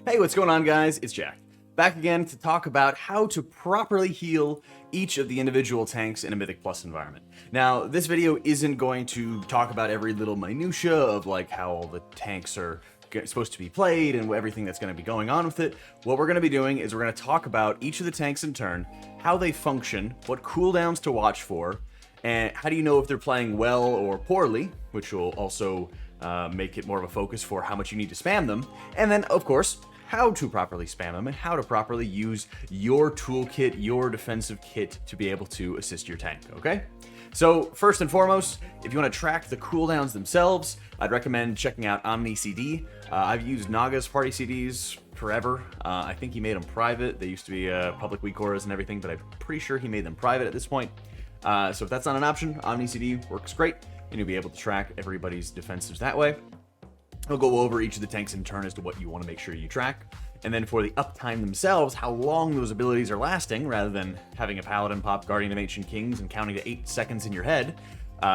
Hey, what's going on, guys? It's Jack. Back again to talk about how to properly heal each of the individual tanks in a Mythic Plus environment. Now, this video isn't going to talk about every little minutia of like how all the tanks are supposed to be played and everything that's going to be going on with it. What we're going to be doing is we're going to talk about each of the tanks in turn, how they function, what cooldowns to watch for, and how do you know if they're playing well or poorly, which will also make it more of a focus for how much you need to spam them. And then, of course, how to properly spam them and how to properly use your toolkit, your defensive kit to be able to assist your tank, okay? So first and foremost, if you want to track the cooldowns themselves, I'd recommend checking out OmniCD. I've used Naga's party CDs forever. I think he made them private. They used to be public weakauras and everything, but I'm pretty sure he made them private at this point. So if that's not an option, OmniCD works great, and you'll be able to track everybody's defensives that way. I'll go over each of the tanks in turn as to what you want to make sure you track. And then for the uptime themselves, how long those abilities are lasting, rather than having a Paladin pop Guardian of Ancient Kings and counting to 8 seconds in your head.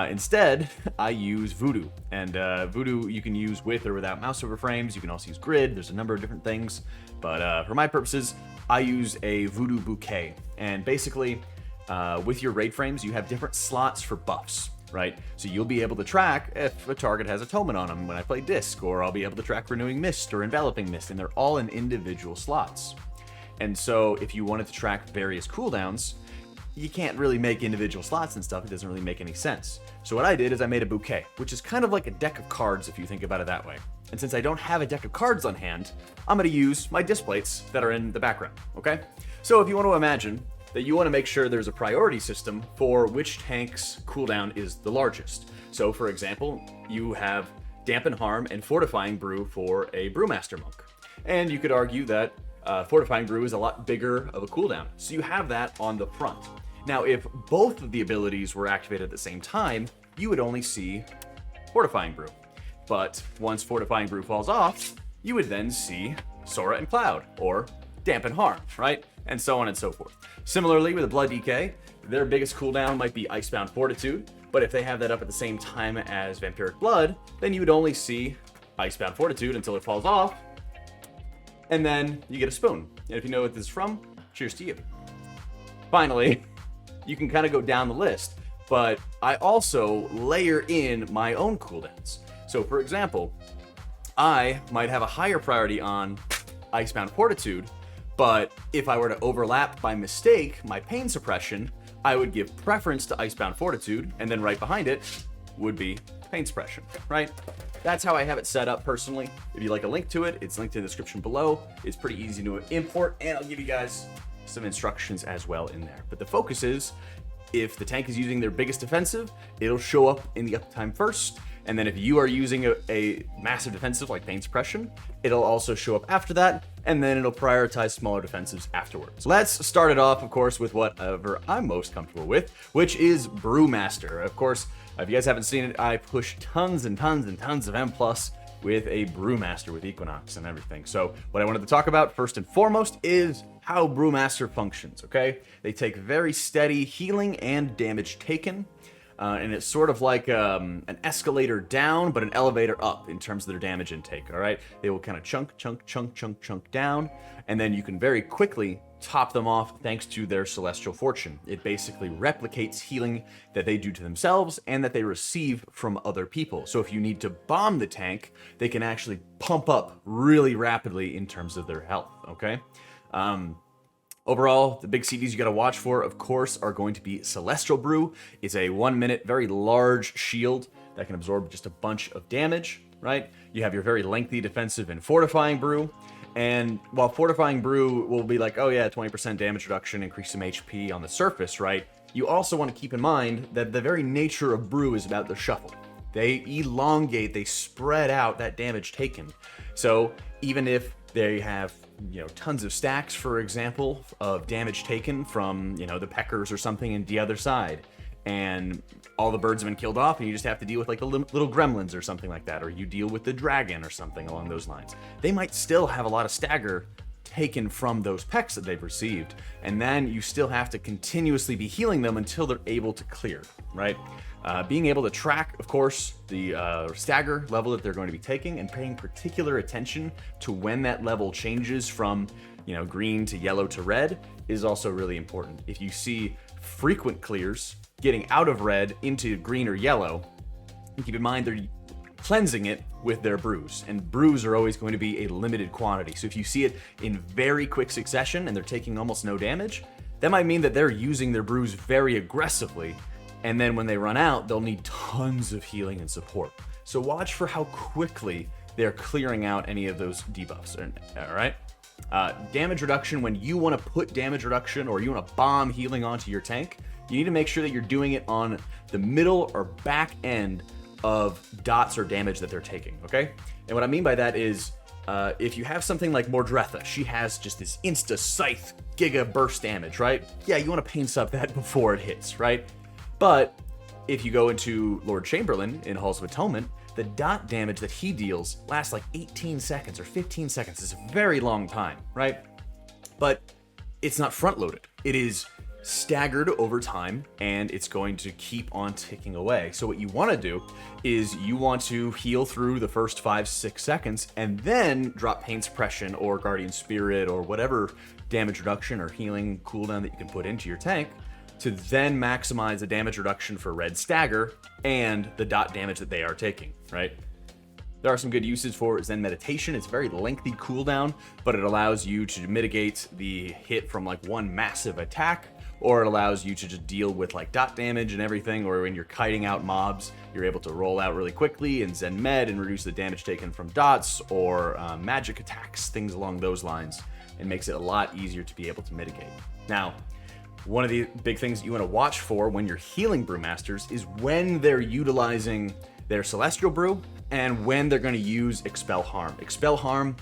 Instead, I use Voodoo. And Voodoo you can use with or without mouse over frames. You can also use grid. There's a number of different things. But for my purposes, I use a Voodoo Bouquet. And basically, with your raid frames, you have different slots for buffs. Right? So you'll be able to track if a target has a Toman on them when I play Disc, or I'll be able to track Renewing Mist or Enveloping Mist, and they're all in individual slots. And so if you wanted to track various cooldowns, you can't really make individual slots and stuff. It doesn't really make any sense. So what I did is I made a bouquet, which is kind of like a deck of cards if you think about it that way. And since I don't have a deck of cards on hand, I'm going to use my disc plates that are in the background, okay? So if you want to imagine that you want to make sure there's a priority system for which tank's cooldown is the largest. So for example, you have Dampen Harm and Fortifying Brew for a Brewmaster Monk. And you could argue that Fortifying Brew is a lot bigger of a cooldown. So you have that on the front. Now, if both of the abilities were activated at the same time, you would only see Fortifying Brew. But once Fortifying Brew falls off, you would then see Sora and Cloud, or Dampen Harm, right? And so on and so forth. Similarly, with the Blood DK, their biggest cooldown might be Icebound Fortitude, but if they have that up at the same time as Vampiric Blood, then you would only see Icebound Fortitude until it falls off, and then you get a spoon. And if you know what this is from, cheers to you. Finally, you can kind of go down the list, but I also layer in my own cooldowns. So for example, I might have a higher priority on Icebound Fortitude, but if I were to overlap by mistake my pain suppression, I would give preference to Icebound Fortitude, and then right behind it would be pain suppression, right? That's how I have it set up personally. If you'd like a link to it, it's linked in the description below. It's pretty easy to import, and I'll give you guys some instructions as well in there. But the focus is, if the tank is using their biggest defensive, it'll show up in the uptime first. And then if you are using a massive defensive like pain suppression, it'll also show up after that, and then it'll prioritize smaller defensives afterwards. Let's start it off, of course, with whatever I'm most comfortable with, which is Brewmaster. Of course, if you guys haven't seen it, I push tons and tons and tons of M+ with a Brewmaster with Equinox and everything. So what I wanted to talk about first and foremost is how Brewmaster functions, okay? They take very steady healing and damage taken. And it's sort of like an escalator down, but an elevator up in terms of their damage intake, all right? They will kind of chunk down, and then you can very quickly top them off thanks to their Celestial Fortune. It basically replicates healing that they do to themselves and that they receive from other people. So if you need to bomb the tank, they can actually pump up really rapidly in terms of their health, okay? Overall, the big CDs you gotta watch for, of course, are going to be Celestial Brew. It's a 1 minute, very large shield that can absorb just a bunch of damage, right? You have your very lengthy defensive and Fortifying Brew. And while Fortifying Brew will be like, oh yeah, 20% damage reduction, increase some HP on the surface, right? You also want to keep in mind that the very nature of Brew is about the shuffle. They elongate, they spread out that damage taken. So even if they have, tons of stacks, for example, of damage taken from, the Peckers or something in the other side, and all the birds have been killed off, and you just have to deal with like the little gremlins or something like that, or you deal with the dragon or something along those lines. They might still have a lot of stagger taken from those pecks that they've received, and then you still have to continuously be healing them until they're able to clear, right? Being able to track, of course, the stagger level that they're going to be taking, and paying particular attention to when that level changes from, you know, green to yellow to red is also really important. If you see frequent clears getting out of red into green or yellow, keep in mind they're cleansing it with their brews, and brews are always going to be a limited quantity. So if you see it in very quick succession and they're taking almost no damage, that might mean that they're using their brews very aggressively, and then when they run out, they'll need tons of healing and support. So watch for how quickly they're clearing out any of those debuffs, all right? Damage reduction, when you want to put damage reduction or you want to bomb healing onto your tank, you need to make sure that you're doing it on the middle or back end of dots or damage that they're taking, okay? And what I mean by that is, if you have something like Mordretha, she has just this insta scythe giga burst damage, right? Yeah, you want to pain sub that before it hits, right? But if you go into Lord Chamberlain in Halls of Atonement, the dot damage that he deals lasts like 18 seconds or 15 seconds. It's a very long time, right? But it's not front loaded. It is staggered over time, and it's going to keep on ticking away. So what you want to do is you want to heal through the first 5-6 seconds and then drop Pain Suppression or Guardian Spirit or whatever damage reduction or healing cooldown that you can put into your tank to then maximize the damage reduction for red stagger and the dot damage that they are taking, right? There are some good uses for Zen Meditation. It's a very lengthy cooldown, but it allows you to mitigate the hit from like one massive attack, or it allows you to just deal with like dot damage and everything, or when you're kiting out mobs, you're able to roll out really quickly and Zen Med and reduce the damage taken from dots or magic attacks, things along those lines. It makes it a lot easier to be able to mitigate. Now, one of the big things that you want to watch for when you're healing Brewmasters is when they're utilizing their Celestial Brew and when they're going to use Expel Harm. Expel Harm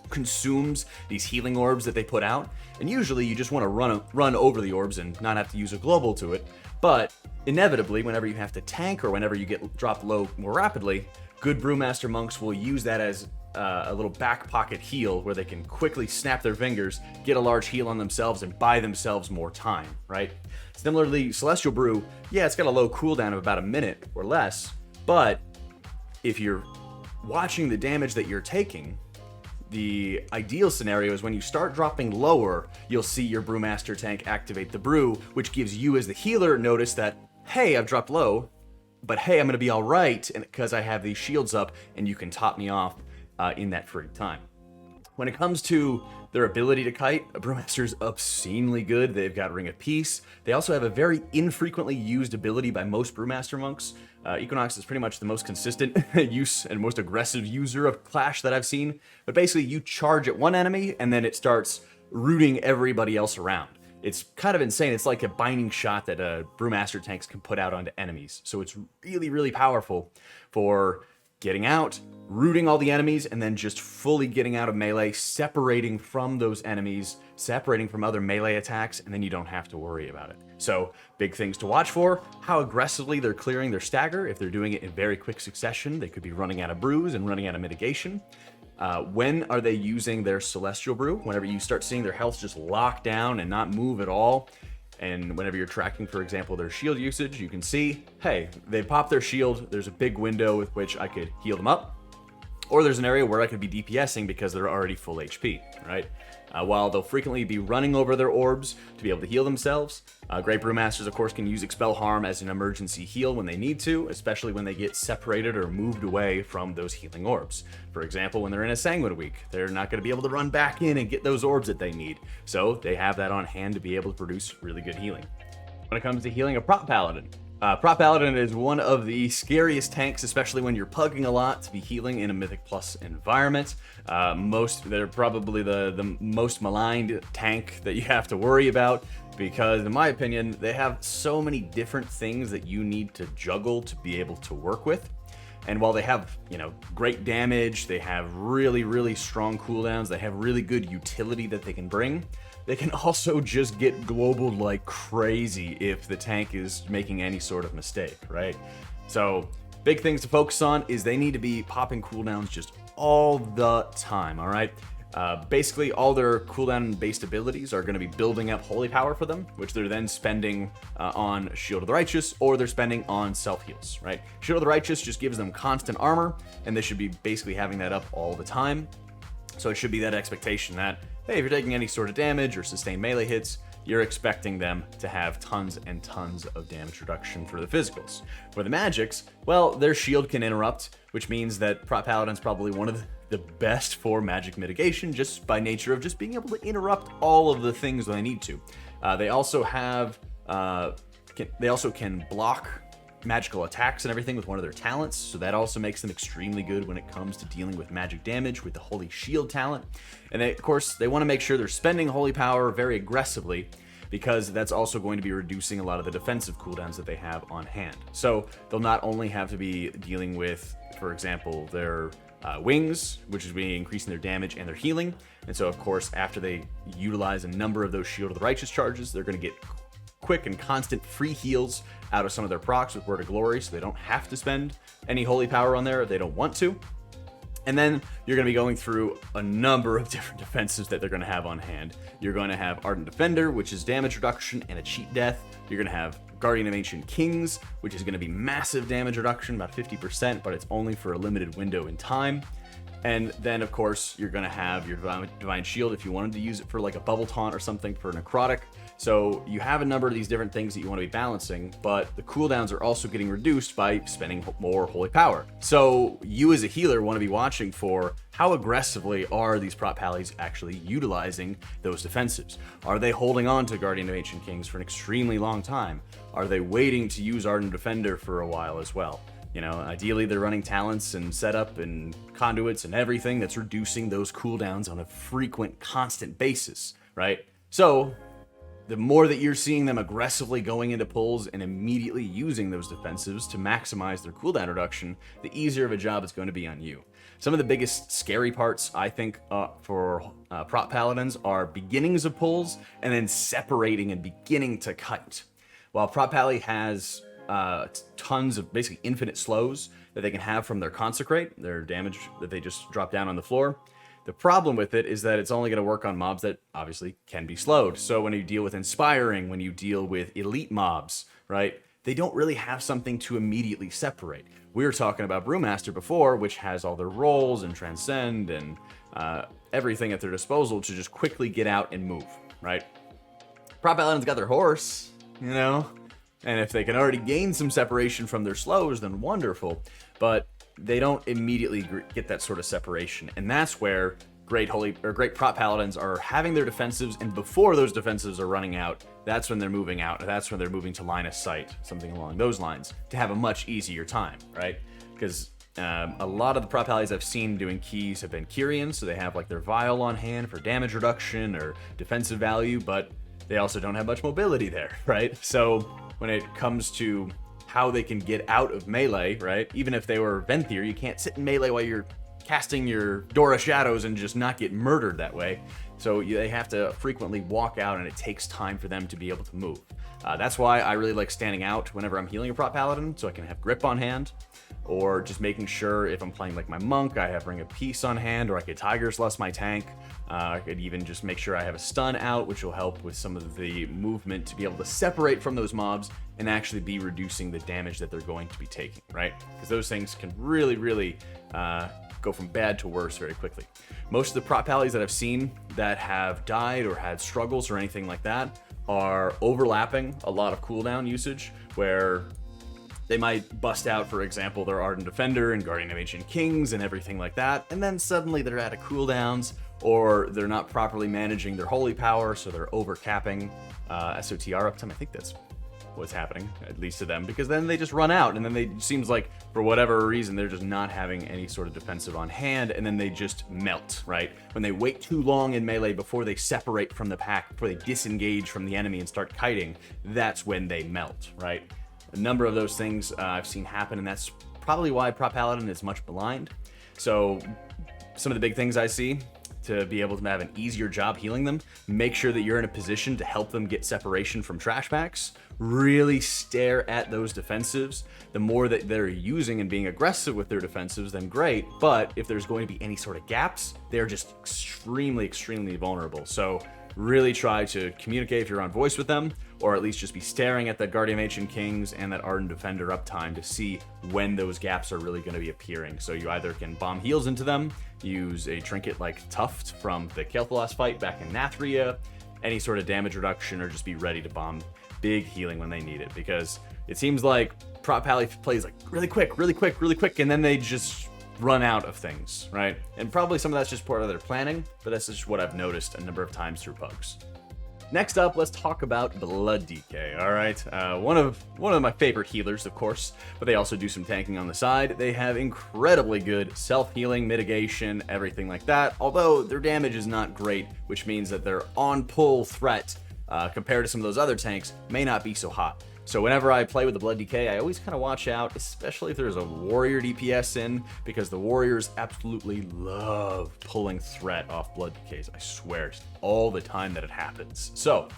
consumes these healing orbs that they put out, and usually you just want to run over the orbs and not have to use a global to it, but inevitably, whenever you have to tank or whenever you get dropped low more rapidly, good Brewmaster Monks will use that as a little back pocket heal where they can quickly snap their fingers, get a large heal on themselves, and buy themselves more time, right? Similarly, Celestial Brew, yeah, it's got a low cooldown of about a minute or less, but if you're watching the damage that you're taking, the ideal scenario is when you start dropping lower, you'll see your Brewmaster tank activate the brew, which gives you as the healer notice that, hey, I've dropped low, but hey, I'm going to be all right because I have these shields up and you can top me off in that free time. When it comes to their ability to kite, a Brewmaster's obscenely good. They've got Ring of Peace. They also have a very infrequently used ability by most Brewmaster monks. Equinox is pretty much the most consistent use and most aggressive user of Clash that I've seen. But basically, you charge at one enemy, and then it starts rooting everybody else around. It's kind of insane. It's like a binding shot that Brewmaster tanks can put out onto enemies. So it's really, really powerful for getting out, rooting all the enemies, and then just fully getting out of melee, separating from those enemies, separating from other melee attacks, and then you don't have to worry about it. So, big things to watch for: how aggressively they're clearing their stagger. If they're doing it in very quick succession, they could be running out of brews and running out of mitigation. When are they using their Celestial Brew? Whenever you start seeing their health just lock down and not move at all, and whenever you're tracking, for example, their shield usage, you can see, hey, they pop their shield, there's a big window with which I could heal them up, or there's an area where I could be DPSing because they're already full HP, right? While they'll frequently be running over their orbs to be able to heal themselves, great Brewmasters, of course, can use Expel Harm as an emergency heal when they need to, especially when they get separated or moved away from those healing orbs. For example, when they're in a Sanguine week, they're not going to be able to run back in and get those orbs that they need, so they have that on hand to be able to produce really good healing. When it comes to healing a Prot Paladin, Prot Paladin is one of the scariest tanks, especially when you're pugging a lot, to be healing in a Mythic Plus environment. They're probably the most maligned tank that you have to worry about because, in my opinion, they have so many different things that you need to juggle to be able to work with. And while they have, great damage, they have really, really strong cooldowns, they have really good utility that they can bring, they can also just get global like crazy if the tank is making any sort of mistake, right? So, big things to focus on is they need to be popping cooldowns just all the time, all right? Basically, all their cooldown-based abilities are going to be building up holy power for them, which they're then spending on Shield of the Righteous, or they're spending on self-heals, right? Shield of the Righteous just gives them constant armor, and they should be basically having that up all the time. So it should be that expectation that, hey, if you're taking any sort of damage or sustained melee hits, you're expecting them to have tons and tons of damage reduction for the physicals. For the magics, well, their shield can interrupt, which means that Prot Paladin's probably one of the best for magic mitigation, just by nature of just being able to interrupt all of the things that they need to. They also have, they also can block magical attacks and everything with one of their talents, so that also makes them extremely good when it comes to dealing with magic damage with the Holy Shield talent. And they, of course, they want to make sure they're spending holy power very aggressively, because that's also going to be reducing a lot of the defensive cooldowns that they have on hand. So they'll not only have to be dealing with, for example, their wings, which is be increasing their damage and their healing. And so, of course, after they utilize a number of those Shield of the Righteous charges, they're going to get quick and constant free heals out of some of their procs with Word of Glory, so they don't have to spend any holy power on there if they don't want to. And then you're going to be going through a number of different defenses that they're going to have on hand. You're going to have Ardent Defender, which is damage reduction and a cheat death. You're going to have Guardian of Ancient Kings, which is going to be massive damage reduction, about 50%, but it's only for a limited window in time. And then, of course, you're going to have your Divine Shield if you wanted to use it for like a Bubble Taunt or something for Necrotic. So you have a number of these different things that you want to be balancing, but the cooldowns are also getting reduced by spending more holy power. So you as a healer want to be watching for how aggressively are these Prot Pallies actually utilizing those defensives. Are they holding on to Guardian of Ancient Kings for an extremely long time? Are they waiting to use Ardent Defender for a while as well? You know, ideally they're running talents and setup and conduits and everything that's reducing those cooldowns on a frequent, constant basis, right? So the more that you're seeing them aggressively going into pulls and immediately using those defensives to maximize their cooldown reduction, the easier of a job it's going to be on you. Some of the biggest scary parts, I think, for Prot Paladins are beginnings of pulls and then separating and beginning to kite. While Prot Pally has tons of basically infinite slows that they can have from their Consecrate, their damage that they just drop down on the floor, the problem with it is that it's only going to work on mobs that obviously can be slowed. So when you deal with Inspiring, when you deal with elite mobs, right, they don't really have something to immediately separate. We were talking about Brewmaster before, which has all their rolls and Transcend and everything at their disposal to just quickly get out and move, right? Prot Paladin's got their horse, you know, and if they can already gain some separation from their slows, then wonderful. But they don't immediately get that sort of separation, and that's where great Prot Paladins are having their defensives, and before those defensives are running out, that's when they're moving out. That's when they're moving to line of sight, something along those lines, to have a much easier time, right? Because a lot of the Prot Pallies I've seen doing keys have been Kyrians, so they have like their Vial on hand for damage reduction or defensive value, but they also don't have much mobility there, right? So when it comes to how they can get out of melee, right? Even if they were Venthyr, you can't sit in melee while you're casting your Dora Shadows and just not get murdered that way. So they have to frequently walk out, and it takes time for them to be able to move. That's why I really like standing out whenever I'm healing a Prot Paladin, so I can have grip on hand, or just making sure if I'm playing like my monk, I have Ring of Peace on hand, or I could Tiger's Lust my tank. I could even just make sure I have a stun out, which will help with some of the movement to be able to separate from those mobs and actually be reducing the damage that they're going to be taking, right? Because those things can really, really go from bad to worse very quickly. Most of the Prot Pallies that I've seen that have died or had struggles or anything like that are overlapping a lot of cooldown usage, where they might bust out, for example, their Ardent Defender and Guardian of Ancient Kings and everything like that, and then suddenly they're out of cooldowns, or they're not properly managing their holy power, so they're overcapping SOTR uptime. I think that's what's happening, at least to them, because then they just run out, and then it seems like for whatever reason they're just not having any sort of defensive on hand, and then they just melt, right? When they wait too long in melee before they separate from the pack, before they disengage from the enemy and start kiting, that's when they melt, right? A number of those things I've seen happen, and that's probably why Prot Paladin is much maligned. So some of the big things I see, to be able to have an easier job healing them, make sure that you're in a position to help them get separation from trash packs. Really stare at those defensives. The more that they're using and being aggressive with their defensives, then great. But if there's going to be any sort of gaps, they're just extremely, extremely vulnerable. So really try to communicate if you're on voice with them, or at least just be staring at that Guardian of Ancient Kings and that Ardent Defender uptime to see when those gaps are really going to be appearing. So you either can bomb heals into them, use a trinket like Tuft from the Kael'thas fight back in Nathria, any sort of damage reduction, or just be ready to bomb big healing when they need it, because it seems like Prot Paladin plays like really quick, and then they just run out of things, right? And probably some of that's just part of their planning, but that's just what I've noticed a number of times through bugs. Next up, let's talk about Blood DK, all right? One of my favorite healers, of course, but they also do some tanking on the side. They have incredibly good self-healing, mitigation, everything like that, although their damage is not great, which means that their on-pull threat compared to some of those other tanks may not be so hot. So whenever I play with the Blood DK, I always kind of watch out, especially if there's a Warrior DPS in, because the Warriors absolutely love pulling threat off Blood DKs. I swear, all the time that it happens. So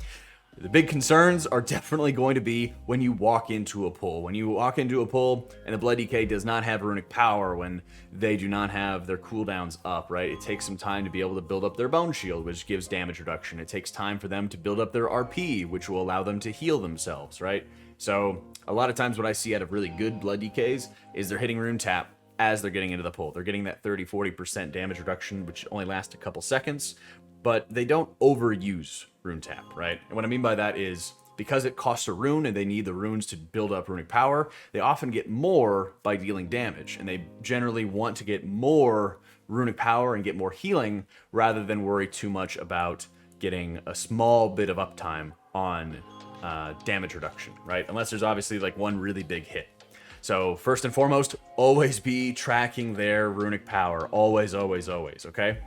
the big concerns are definitely going to be when you walk into a pull. When you walk into a pull and the Blood DK does not have runic power, when they do not have their cooldowns up, right? It takes some time to be able to build up their Bone Shield, which gives damage reduction. It takes time for them to build up their RP, which will allow them to heal themselves, right? So a lot of times what I see out of really good Blood DKs is they're hitting Rune Tap as they're getting into the pull. They're getting that 30-40% damage reduction, which only lasts a couple seconds, but they don't overuse Rune Tap, right? And what I mean by that is because it costs a rune and they need the runes to build up runic power, they often get more by dealing damage, and they generally want to get more runic power and get more healing rather than worry too much about getting a small bit of uptime on damage reduction, right? Unless there's obviously like one really big hit. So first and foremost, always be tracking their runic power. Always, always, always, okay?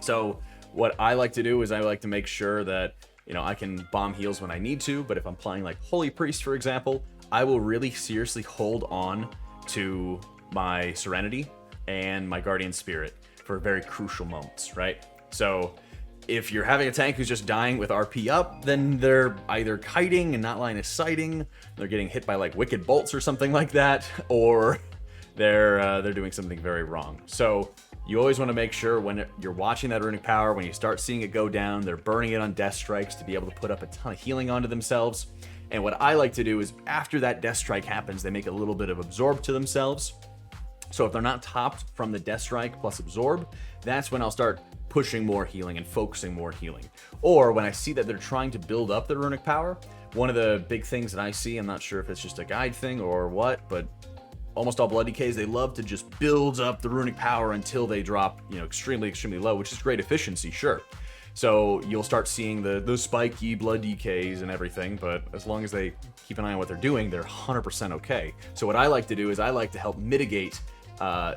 So what I like to do is I like to make sure that, you know, I can bomb heals when I need to, but if I'm playing like Holy Priest, for example, I will really seriously hold on to my Serenity and my Guardian Spirit for very crucial moments, right? So if you're having a tank who's just dying with RP up, then they're either kiting and not line of sighting, they're getting hit by like wicked bolts or something like that, or they're doing something very wrong. So you always want to make sure when you're watching that runic power, when you start seeing it go down, they're burning it on death strikes to be able to put up a ton of healing onto themselves. And what I like to do is after that death strike happens, they make a little bit of absorb to themselves. So if they're not topped from the death strike plus absorb, that's when I'll start pushing more healing and focusing more healing. Or when I see that they're trying to build up their runic power, one of the big things that I see, I'm not sure if it's just a guide thing or what, but almost all Blood DKs, they love to just build up the runic power until they drop, you know, extremely, extremely low, which is great efficiency, sure. So you'll start seeing the spiky Blood DKs and everything, but as long as they keep an eye on what they're doing, they're 100% okay. So what I like to do is I like to help mitigate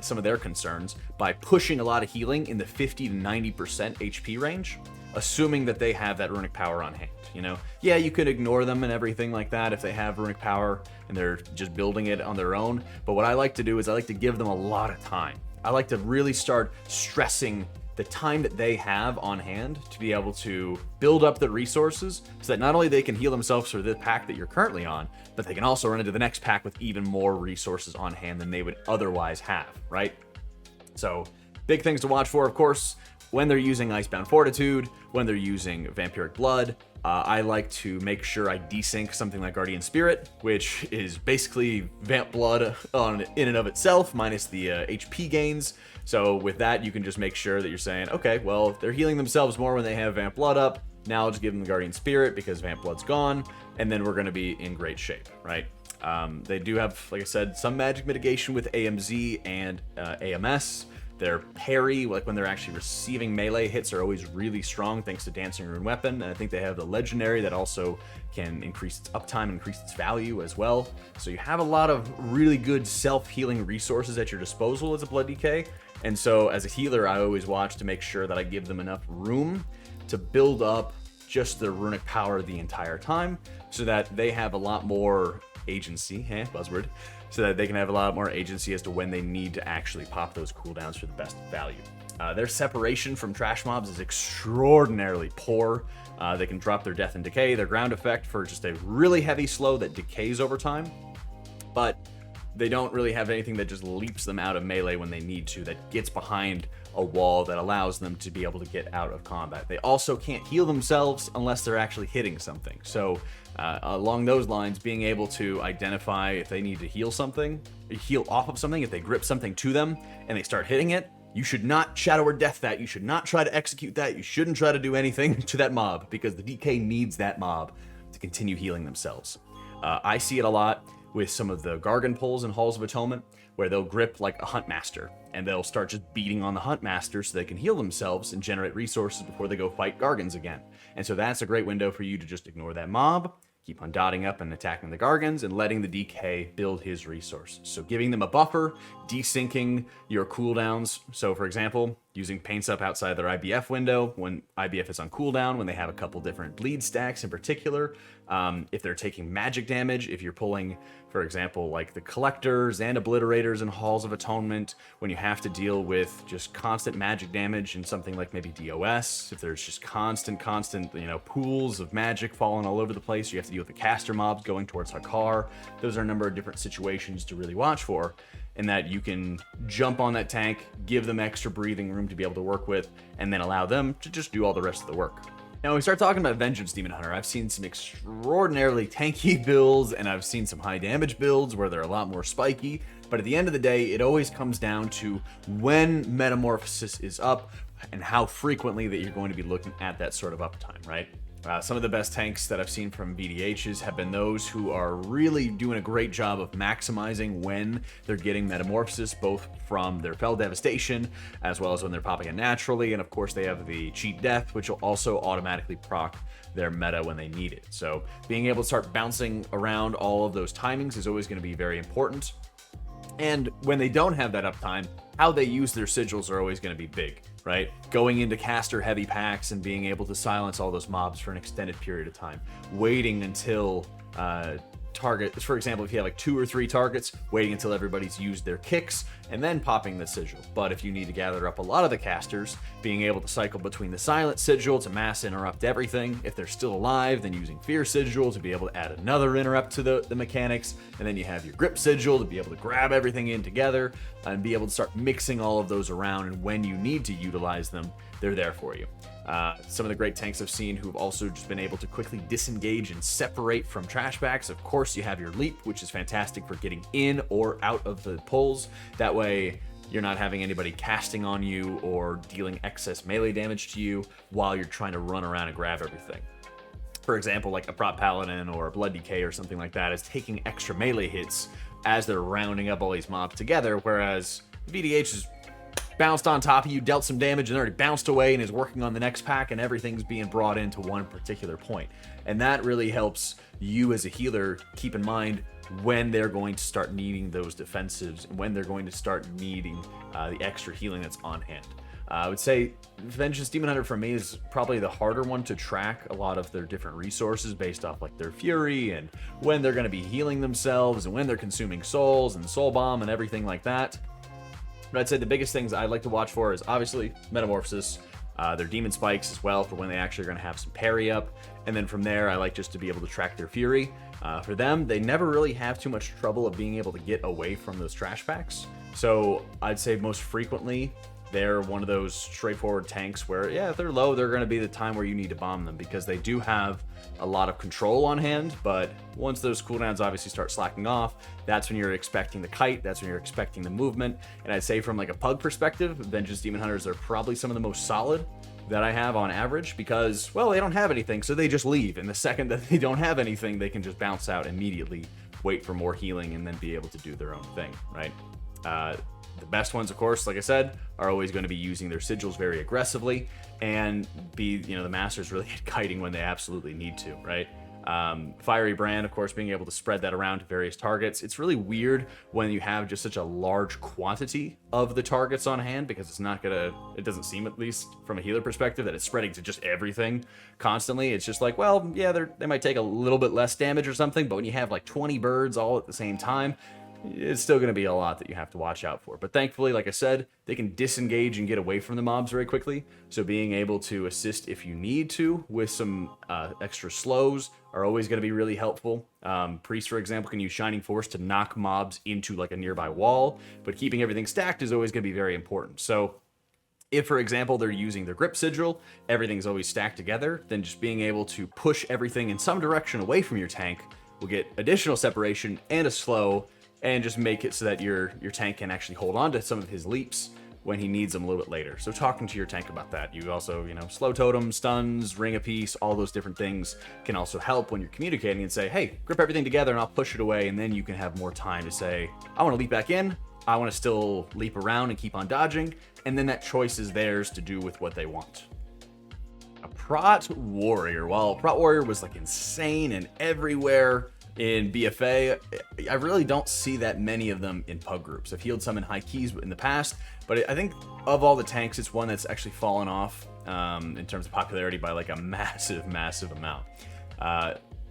some of their concerns by pushing a lot of healing in the 50 to 90% HP range, assuming that they have that runic power on hand, you know? Yeah, you could ignore them and everything like that if they have runic power and they're just building it on their own, but what I like to do is I like to give them a lot of time. I like to really start stressing the time that they have on hand to be able to build up the resources so that not only they can heal themselves for the pack that you're currently on, but they can also run into the next pack with even more resources on hand than they would otherwise have, right? So big things to watch for, of course, when they're using Icebound Fortitude, when they're using Vampiric Blood. I like to make sure I desync something like Guardian Spirit, which is basically Vamp Blood in and of itself, minus the HP gains. So with that, you can just make sure that you're saying, okay, well, they're healing themselves more when they have Vamp Blood up. Now I'll just give them the Guardian Spirit because Vamp Blood's gone, and then we're going to be in great shape, right? They do have, like I said, some magic mitigation with AMZ and AMS. Their parry, like when they're actually receiving melee hits, are always really strong thanks to Dancing Rune Weapon. And I think they have the Legendary that also can increase its uptime and increase its value as well. So you have a lot of really good self-healing resources at your disposal as a Blood DK. And so as a healer, I always watch to make sure that I give them enough room to build up just their runic power the entire time so that they have a lot more agency, buzzword, so that they can have a lot more agency as to when they need to actually pop those cooldowns for the best value. Their separation from trash mobs is extraordinarily poor. They can drop their death and decay, their ground effect for just a really heavy slow that decays over time, but they don't really have anything that just leaps them out of melee when they need to, that gets behind a wall that allows them to be able to get out of combat. They also can't heal themselves unless they're actually hitting something. So along those lines, being able to identify if they need to heal something, heal off of something, if they grip something to them and they start hitting it, you should not shadow or death that. You should not try to execute that. You shouldn't try to do anything to that mob, because the DK needs that mob to continue healing themselves. I see it a lot with some of the Gargan pulls in Halls of Atonement, where they'll grip like a Huntmaster, and they'll start just beating on the Huntmaster so they can heal themselves and generate resources before they go fight Gargans again. And so that's a great window for you to just ignore that mob, keep on dotting up and attacking the Gargans, and letting the DK build his resources. So giving them a buffer, desyncing your cooldowns. So for example, using Paints Up outside their IBF window when IBF is on cooldown, when they have a couple different bleed stacks in particular. If they're taking magic damage, if you're pulling, for example, like the Collectors and Obliterators in Halls of Atonement, when you have to deal with just constant magic damage in something like maybe DOS, if there's just constant, pools of magic falling all over the place, you have to deal with the caster mobs going towards Hakar. Those are a number of different situations to really watch for, and that you can jump on that tank, give them extra breathing room to be able to work with, and then allow them to just do all the rest of the work. Now, when we start talking about Vengeance Demon Hunter, I've seen some extraordinarily tanky builds, and I've seen some high damage builds where they're a lot more spiky, but at the end of the day, it always comes down to when Metamorphosis is up and how frequently that you're going to be looking at that sort of uptime, right? Some of the best tanks that I've seen from VDHs have been those who are really doing a great job of maximizing when they're getting Metamorphosis, both from their Fell Devastation, as well as when they're popping it naturally, and of course they have the Cheat Death, which will also automatically proc their meta when they need it. So being able to start bouncing around all of those timings is always going to be very important. And when they don't have that uptime, how they use their sigils are always going to be big, right? Going into caster heavy packs and being able to silence all those mobs for an extended period of time. Waiting until target, for example, if you have like 2 or 3 targets, waiting until everybody's used their kicks and then popping the sigil. But if you need to gather up a lot of the casters, being able to cycle between the silent sigil to mass interrupt everything. If they're still alive, then using fear sigil to be able to add another interrupt to the mechanics. And then you have your grip sigil to be able to grab everything in together and be able to start mixing all of those around. And when you need to utilize them, they're there for you. Some of the great tanks I've seen who've also just been able to quickly disengage and separate from trashbacks. Of course, you have your leap, which is fantastic for getting in or out of the pulls. That way, you're not having anybody casting on you or dealing excess melee damage to you while you're trying to run around and grab everything. For example, like a Prot Paladin or a Blood Decay or something like that is taking extra melee hits as they're rounding up all these mobs together, whereas VDH is bounced on top of you, dealt some damage, and already bounced away and is working on the next pack, and everything's being brought into one particular point. And that really helps you as a healer keep in mind when they're going to start needing those defensives and when they're going to start needing the extra healing that's on hand. I would say Vengeance Demon Hunter for me is probably the harder one to track a lot of their different resources based off like their fury and when they're going to be healing themselves and when they're consuming souls and soul bomb and everything like that. But I'd say the biggest things I like to watch for is obviously Metamorphosis, their Demon Spikes as well for when they actually are going to have some parry up. And then from there, I like just to be able to track their Fury. For them, they never really have too much trouble of being able to get away from those trash packs. So I'd say most frequently, they're one of those straightforward tanks where, yeah, if they're low, they're going to be the time where you need to bomb them because they do have a lot of control on hand. But once those cooldowns obviously start slacking off, that's when you're expecting the kite, that's when you're expecting the movement. And I'd say from like a pug perspective, Vengeance Demon Hunters are probably some of the most solid that I have on average because, well, they don't have anything, so they just leave. And the second that they don't have anything, they can just bounce out immediately, wait for more healing, and then be able to do their own thing, right? The best ones, of course, like I said, are always going to be using their sigils very aggressively and be, the masters really kiting when they absolutely need to, right? Fiery Brand, of course, being able to spread that around to various targets. It's really weird when you have just such a large quantity of the targets on hand because it's not gonna, it doesn't seem, at least from a healer perspective, that it's spreading to just everything constantly. It's just like, well, yeah, they might take a little bit less damage or something, but when you have like 20 birds all at the same time, it's still going to be a lot that you have to watch out for. But thankfully, like I said, they can disengage and get away from the mobs very quickly. So being able to assist if you need to with some extra slows are always going to be really helpful. Priest, for example, can use Shining Force to knock mobs into like a nearby wall, but keeping everything stacked is always going to be very important. So if, for example, they're using their grip sigil, everything's always stacked together, then just being able to push everything in some direction away from your tank will get additional separation and a slow, and just make it so that your tank can actually hold on to some of his leaps when he needs them a little bit later. So talking to your tank about that. You also, slow totem, stuns, ring a piece, all those different things can also help when you're communicating and say, hey, grip everything together and I'll push it away, and then you can have more time to say, I want to leap back in, I want to still leap around and keep on dodging, and then that choice is theirs to do with what they want. A Prot Warrior. Well, Prot Warrior was like insane and everywhere in BFA. I really don't see that many of them in pub groups. I've healed some in high keys in the past, but I think of all the tanks, it's one that's actually fallen off in terms of popularity by like a massive amount.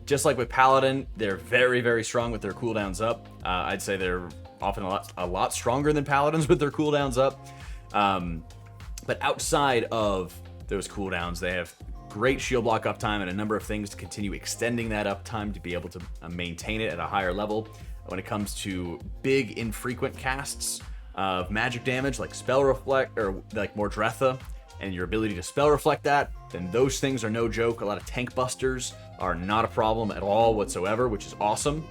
Just like with Paladin, they're very, very strong with their cooldowns up. I'd say they're often a lot stronger than Paladins with their cooldowns up. But outside of those cooldowns, they have great shield block uptime and a number of things to continue extending that uptime to be able to maintain it at a higher level. When it comes to big infrequent casts of magic damage like Spell Reflect or like Mordretha, and your ability to Spell Reflect that, then those things are no joke. A lot of tank busters are not a problem at all whatsoever, which is awesome.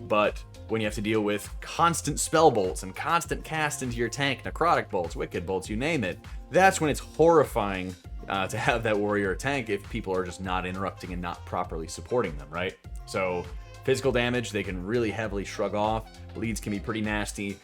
But when you have to deal with constant spell bolts and constant cast into your tank, necrotic bolts, wicked bolts, you name it, that's when it's horrifying to have that warrior tank if people are just not interrupting and not properly supporting them, right? So physical damage, they can really heavily shrug off. Bleeds can be pretty nasty.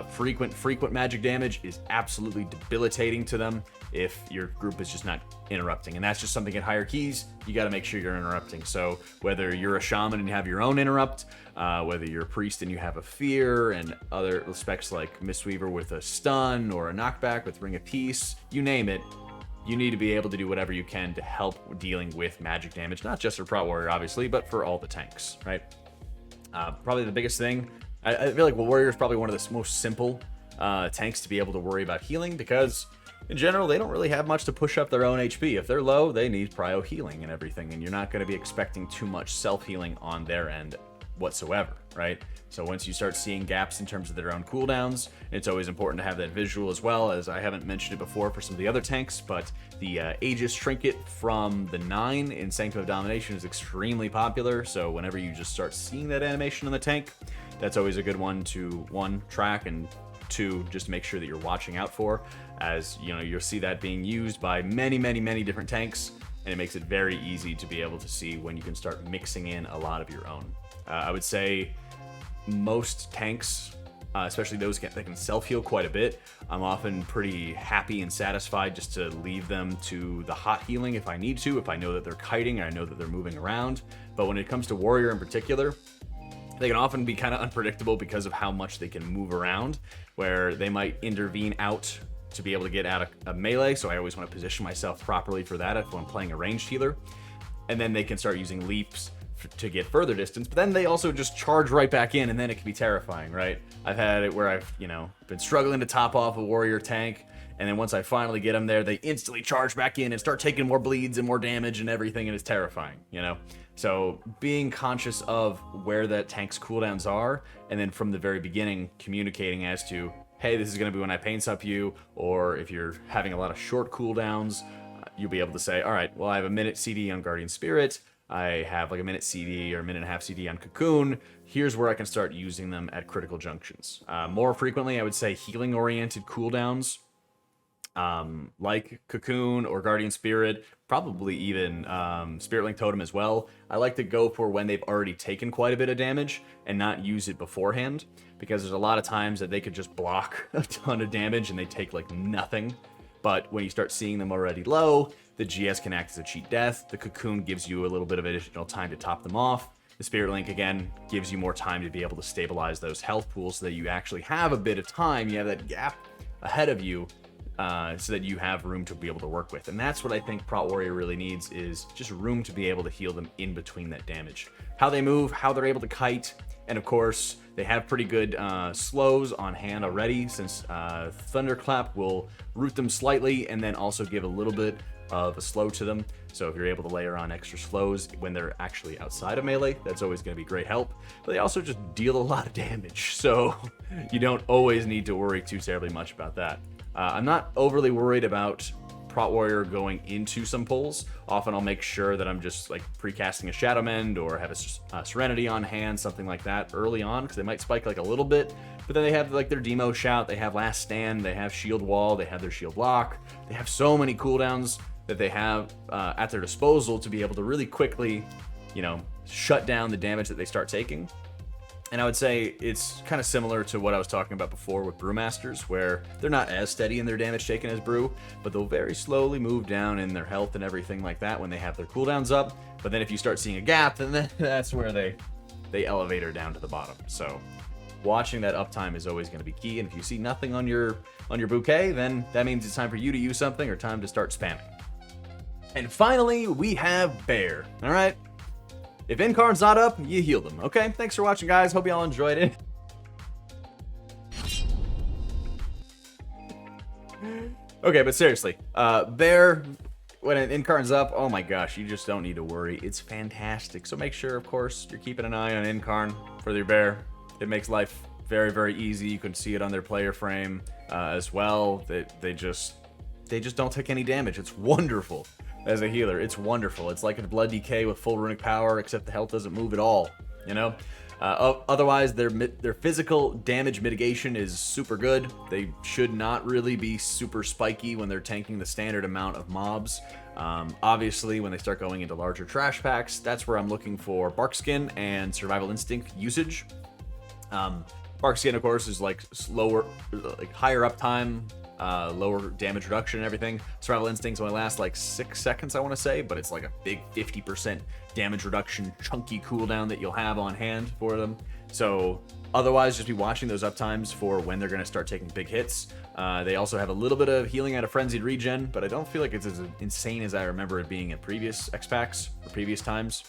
Frequent magic damage is absolutely debilitating to them if your group is just not interrupting. And that's just something at higher keys, you got to make sure you're interrupting. So whether you're a shaman and you have your own interrupt, whether you're a priest and you have a fear, and other specs like Mistweaver with a stun or a knockback with Ring of Peace, you name it, you need to be able to do whatever you can to help dealing with magic damage, not just for Prot Warrior, obviously, but for all the tanks, right? Probably the biggest thing, I feel like Warrior is probably one of the most simple tanks to be able to worry about healing, because in general, they don't really have much to push up their own HP. If they're low, they need prio healing and everything, and you're not going to be expecting too much self-healing on their end whatsoever, right? So once you start seeing gaps in terms of their own cooldowns, it's always important to have that visual as well, as I haven't mentioned it before for some of the other tanks, but the Aegis Trinket from the 9 in Sanctum of Domination is extremely popular, so whenever you just start seeing that animation on the tank, that's always a good one to, 1, track, and 2, just make sure that you're watching out for, as you'll see that being used by many different tanks, and it makes it very easy to be able to see when you can start mixing in a lot of your own. I would say most tanks, especially those that can self-heal quite a bit, I'm often pretty happy and satisfied just to leave them to the hot healing if I need to, if I know that they're kiting and I know that they're moving around. But when it comes to Warrior in particular, they can often be kind of unpredictable because of how much they can move around, where they might intervene out to be able to get out of melee, so I always want to position myself properly for that if I'm playing a ranged healer. And then they can start using leaps to get further distance, but then they also just charge right back in, and then it can be terrifying, right? I've had it where I've, been struggling to top off a warrior tank, and then once I finally get them there, they instantly charge back in and start taking more bleeds and more damage and everything, and it's terrifying, So being conscious of where that tank's cooldowns are, and then from the very beginning communicating as to, hey, this is going to be when I pain sup you, or if you're having a lot of short cooldowns, you'll be able to say, all right, well, I have a minute CD on Guardian Spirit, I have like a minute CD or a minute and a half CD on Cocoon. Here's where I can start using them at critical junctions. More frequently, I would say healing-oriented cooldowns, like Cocoon or Guardian Spirit, probably even Spirit Link Totem as well. I like to go for when they've already taken quite a bit of damage and not use it beforehand, because there's a lot of times that they could just block a ton of damage and they take like nothing. But when you start seeing them already low, the GS can act as a cheat death. The Cocoon gives you a little bit of additional time to top them off. The Spirit Link, again, gives you more time to be able to stabilize those health pools so that you actually have a bit of time. You have that gap ahead of you so that you have room to be able to work with. And that's what I think Prot Warrior really needs, is just room to be able to heal them in between that damage. How they move, how they're able to kite, And of course, they have pretty good slows on hand already, since Thunderclap will root them slightly and then also give a little bit of a slow to them. So if you're able to layer on extra slows when they're actually outside of melee, that's always going to be great help. But they also just deal a lot of damage, so you don't always need to worry too terribly much about that. I'm not overly worried about Prot Warrior going into some pulls. Often I'll make sure that I'm just like pre-casting a Shadow Mend or have a Serenity on hand, something like that early on, because they might spike like a little bit, but then they have like their Demo Shout, they have Last Stand, they have Shield Wall, they have their Shield Lock, they have so many cooldowns that they have at their disposal to be able to really quickly, you know, shut down the damage that they start taking. And I would say it's kind of similar to what I was talking about before with Brewmasters, where they're not as steady in their damage taken as Brew, but they'll very slowly move down in their health and everything like that when they have their cooldowns up. But then if you start seeing a gap, then that's where they elevate her down to the bottom. So watching that uptime is always going to be key. And if you see nothing on your bouquet, then that means it's time for you to use something or time to start spamming. And finally, we have Bear. All right. If Incarn's not up, you heal them. Okay, thanks for watching, guys. Hope y'all enjoyed it. Okay, but seriously, Bear, when an Incarn's up, oh my gosh, you just don't need to worry. It's fantastic. So make sure, of course, you're keeping an eye on Incarn for your Bear. It makes life very, very easy. You can see it on their player frame as well. They just don't take any damage. It's wonderful. As a healer, it's wonderful. It's like a Blood Decay with full runic power, except the health doesn't move at all, you know? Otherwise, their physical damage mitigation is super good. They should not really be super spiky when they're tanking the standard amount of mobs. Obviously, when they start going into larger trash packs, that's where I'm looking for Barkskin and Survival Instinct usage. Barkskin, of course, is like slower, like higher uptime, lower damage reduction and everything. Survival Instincts only last like 6 seconds, I want to say, but it's like a big 50% damage reduction, chunky cooldown that you'll have on hand for them. So otherwise, just be watching those uptimes for when they're going to start taking big hits. They also have a little bit of healing out of Frenzied Regen, but I don't feel like it's as insane as I remember it being in previous X-Packs or previous times.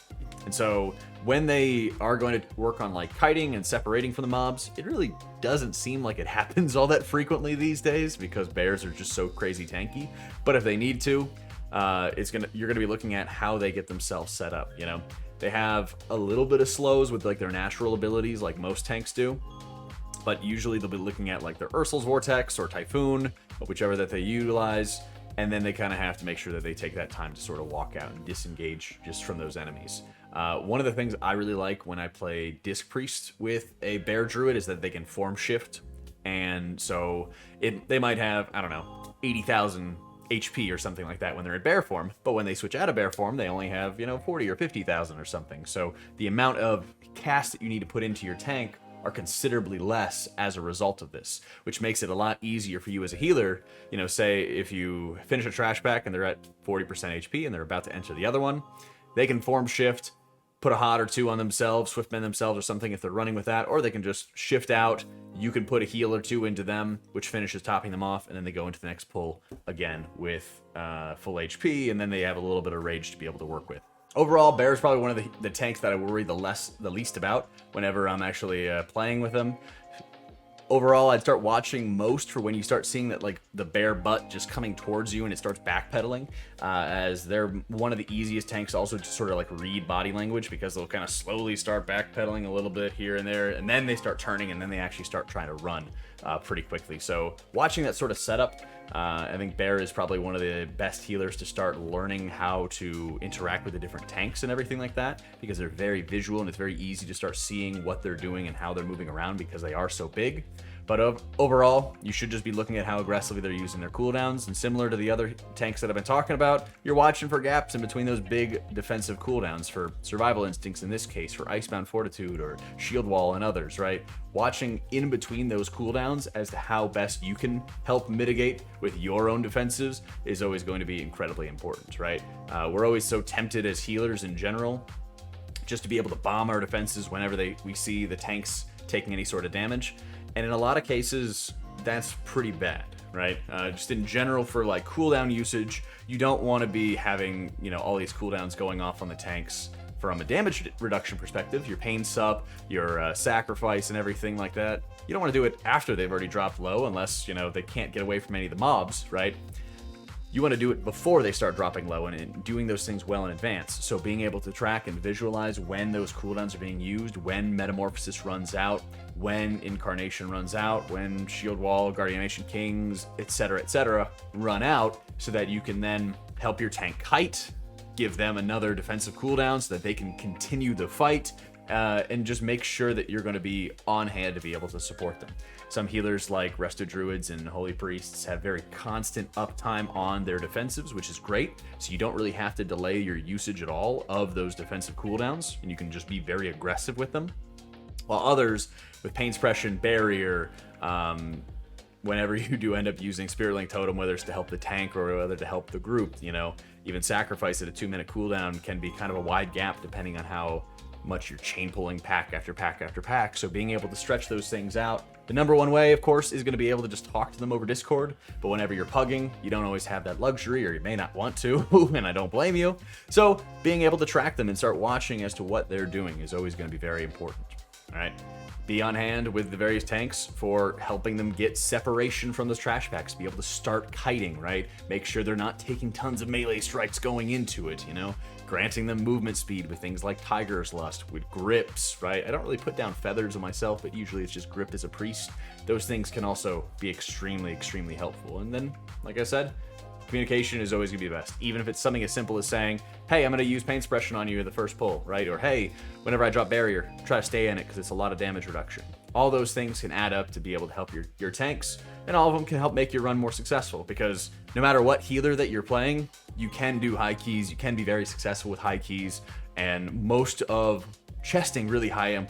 And so when they are going to work on like kiting and separating from the mobs, it really doesn't seem like it happens all that frequently these days because bears are just so crazy tanky. But if they need to, you're gonna be looking at how they get themselves set up. You know, they have a little bit of slows with like their natural abilities, like most tanks do. But usually they'll be looking at like their Ursul's Vortex or Typhoon, whichever that they utilize. And then they kind of have to make sure that they take that time to sort of walk out and disengage just from those enemies. One of the things I really like when I play Disc Priest with a Bear Druid is that they can form shift. And so they might have, I don't know, 80,000 HP or something like that when they're in bear form. But when they switch out of bear form, they only have, 40 or 50,000 or something. So the amount of cast that you need to put into your tank are considerably less as a result of this, which makes it a lot easier for you as a healer. Say if you finish a trash pack and they're at 40% HP and they're about to enter the other one, they can form shift, put a hot or two on themselves, swift mend themselves or something if they're running with that, or they can just shift out. You can put a heal or two into them, which finishes topping them off, and then they go into the next pull again with full HP, and then they have a little bit of rage to be able to work with. Overall, Bear is probably one of the tanks that I worry the least about whenever I'm actually playing with them. Overall, I'd start watching most for when you start seeing that like the bear butt just coming towards you and it starts backpedaling, as they're one of the easiest tanks also to sort of like read body language, because they'll kind of slowly start backpedaling a little bit here and there, and then they start turning, and then they actually start trying to run pretty quickly. So watching that sort of setup, I think Bear is probably one of the best healers to start learning how to interact with the different tanks and everything like that, because they're very visual and it's very easy to start seeing what they're doing and how they're moving around because they are so big. But overall, you should just be looking at how aggressively they're using their cooldowns, and similar to the other tanks that I've been talking about, you're watching for gaps in between those big defensive cooldowns for Survival Instincts in this case, for Icebound Fortitude or Shield Wall and others, right? Watching in between those cooldowns as to how best you can help mitigate with your own defensives is always going to be incredibly important, right? We're always so tempted as healers in general just to be able to bomb our defenses whenever we see the tanks taking any sort of damage. And in a lot of cases, that's pretty bad, right? Just in general for like cooldown usage, you don't want to be having, all these cooldowns going off on the tanks from a damage reduction perspective, your pain sup, your sacrifice, and everything like that, you don't want to do it after they've already dropped low, unless, you know, they can't get away from any of the mobs, right? You want to do it before they start dropping low and doing those things well in advance. So being able to track and visualize when those cooldowns are being used, when Metamorphosis runs out, when Incarnation runs out, when Shield Wall, Guardianation Kings, etc., run out, so that you can then help your tank kite, give them another defensive cooldown so that they can continue the fight, and just make sure that you're going to be on hand to be able to support them. Some healers like Resto Druids and Holy Priests have very constant uptime on their defensives, which is great, so you don't really have to delay your usage at all of those defensive cooldowns, and you can just be very aggressive with them. While others, with Pain Suppression, Barrier, whenever you do end up using Spirit Link Totem, whether it's to help the tank or whether to help the group, you know, even Sacrifice at a 2-minute cooldown can be kind of a wide gap depending on how much you're chain pulling pack after pack after pack. So being able to stretch those things out. The number one way, of course, is going to be able to just talk to them over Discord, but whenever you're pugging, you don't always have that luxury, or you may not want to, and I don't blame you. So being able to track them and start watching as to what they're doing is always going to be very important. All right. Be on hand with the various tanks for helping them get separation from those trash packs, be able to start kiting, right? Make sure they're not taking tons of melee strikes going into it, you know? Granting them movement speed with things like Tiger's Lust, with grips, right? I don't really put down feathers on myself, but usually it's just grip as a priest. Those things can also be extremely, extremely helpful. And then, like I said, communication is always going to be the best, even if it's something as simple as saying, hey, I'm going to use Pain Suppression on you in the first pull, right? Or, hey, whenever I drop Barrier, try to stay in it because it's a lot of damage reduction. All those things can add up to be able to help your tanks, and all of them can help make your run more successful, because no matter what healer that you're playing, you can do high keys, you can be very successful with high keys, and most of chesting really high M+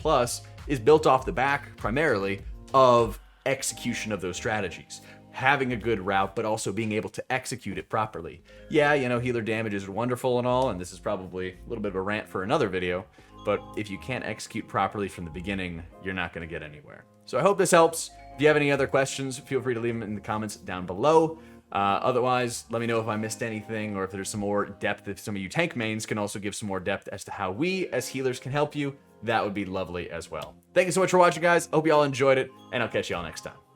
is built off the back, primarily, of execution of those strategies. Having a good route, but also being able to execute it properly. Yeah, you know, healer damages are wonderful and all, and this is probably a little bit of a rant for another video, but if you can't execute properly from the beginning, you're not going to get anywhere. So I hope this helps. If you have any other questions, feel free to leave them in the comments down below. Otherwise, let me know if I missed anything, or if there's some more depth. If some of you tank mains can also give some more depth as to how we as healers can help you, that would be lovely as well. Thank you so much for watching, guys. Hope you all enjoyed it, and I'll catch you all next time.